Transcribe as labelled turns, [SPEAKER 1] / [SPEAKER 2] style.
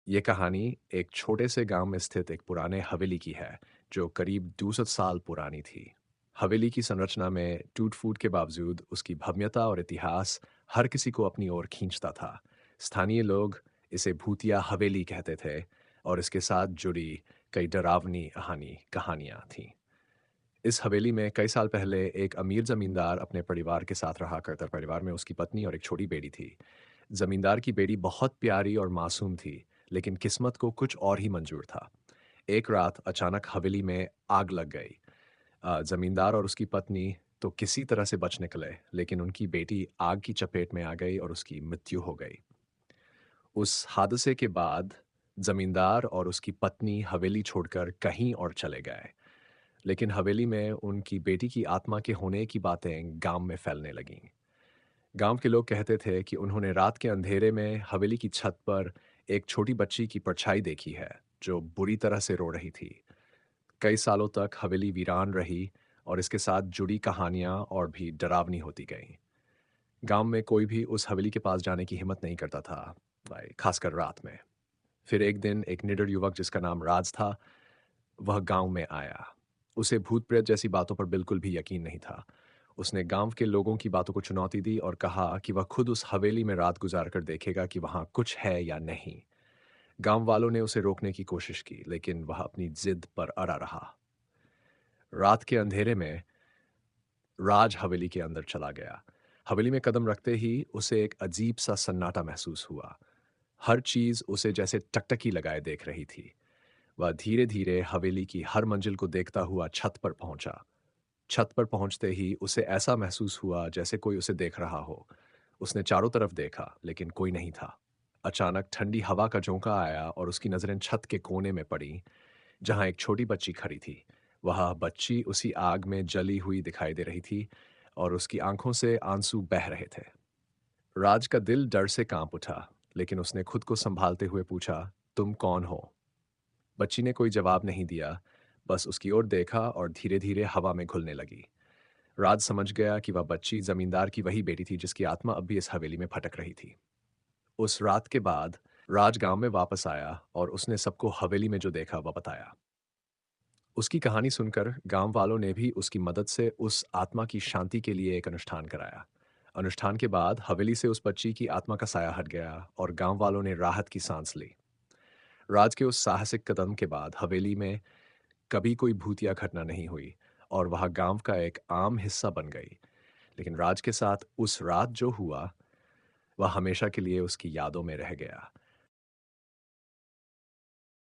[SPEAKER 1] ये कहानी एक छोटे से गांव में स्थित एक पुराने हवेली की है, जो करीब 200 साल पुरानी थी। हवेली की संरचना में टूट-फूट के बावजूद उसकी भव्यता और इतिहास हर किसी को अपनी ओर खींचता था। स्थानीय लोग इसे भूतिया हवेली कहते थे और इसके साथ जुड़ी कई डरावनी कहानियां थीं। इस हवेली में कई साल पहले एक अमीर जमींदार अपने परिवार के साथ रहा करता। परिवार में उसकी पत्नी और एक छोटी बेटी थी। जमींदार की बेटी बहुत प्यारी और मासूम थी, लेकिन किस्मत को कुछ और ही मंजूर था। एक रात अचानक हवेली में आग लग गई। जमींदार और उसकी पत्नी तो किसी तरह से बच निकले, लेकिन उनकी बेटी आग की चपेट में आ गई और उसकी मृत्यु हो गई। उस हादसे के बाद जमींदार और उसकी पत्नी हवेली छोड़कर कहीं और चले गए। लेकिन हवेली में उनकी बेटी की आत्मा के होने की बातें गांव में फैलने लगीं। गांव के लोग कहते थे कि उन्होंने रात के अंधेरे में हवेली की छत पर एक छोटी बच्ची की परछाई देखी है, जो बुरी तरह से रो रही थी। कई सालों तक हवेली वीरान रही और इसके साथ जुड़ी कहानियां और भी डरावनी होती गईं। गांव में कोई भी उस हवेली के पास जाने की हिम्मत नहीं करता था, भाई, खासकर रात में। फिर एक दिन एक निडर युवक जिसका नाम राज था, वह गांव में आया। उसे भूत-प्रेत जैसी बातों पर बिल्कुल भी यकीन नहीं था। उसने गांव के लोगों की बातों को चुनौती दी और कहा कि वह खुद उस हवेली में रात गुजार कर देखेगा कि वहां कुछ है या नहीं। गांव वालों ने उसे रोकने की कोशिश की, लेकिन वह अपनी जिद पर अड़ा रहा। रात के अंधेरे में राज हवेली के अंदर चला गया। हवेली में कदम रखते ही उसे एक अजीब सा सन्नाटा महसूस हुआ। हर चीज उसे जैसे टकटकी लगाए देख रही थी। वह धीरे धीरे हवेली की हर मंजिल को देखता हुआ छत पर पहुंचा। छत पर पहुंचते ही उसे ऐसा महसूस हुआ जैसे कोई उसे देख रहा हो। उसने चारों तरफ देखा, लेकिन कोई नहीं था। अचानक ठंडी हवा का झोंका आया और उसकी नजरें छत के कोने में पड़ी, जहां एक छोटी बच्ची खड़ी थी। वह बच्ची उसी आग में जली हुई दिखाई दे रही थी और उसकी आंखों से आंसू बह रहे थे। राज का दिल डर से कांप उठा, लेकिन उसने खुद को संभालते हुए पूछा, तुम कौन हो? बच्ची ने कोई जवाब नहीं दिया, बस उसकी ओर देखा और धीरे धीरे हवा में घुलने लगी। राज समझ गया कि वह बच्ची जमींदार की वही बेटी थी जिसकी आत्मा अब भी इस हवेली में भटक रही थी। उस रात के बाद राज गांव में वापस आया और उसने सबको हवेली में जो देखा वह बताया। उसकी कहानी सुनकर गांव वालों ने भी उसकी मदद से उस आत्मा की शांति के लिए एक अनुष्ठान कराया। अनुष्ठान के बाद हवेली से उस बच्ची की आत्मा का साया हट गया और गांव वालों ने राहत की सांस ली। राज के उस साहसिक कदम के बाद हवेली में कभी कोई भूतिया घटना नहीं हुई और वह गांव का एक आम हिस्सा बन गई। लेकिन राज के साथ उस रात जो हुआ, वह हमेशा के लिए उसकी यादों में रह गया।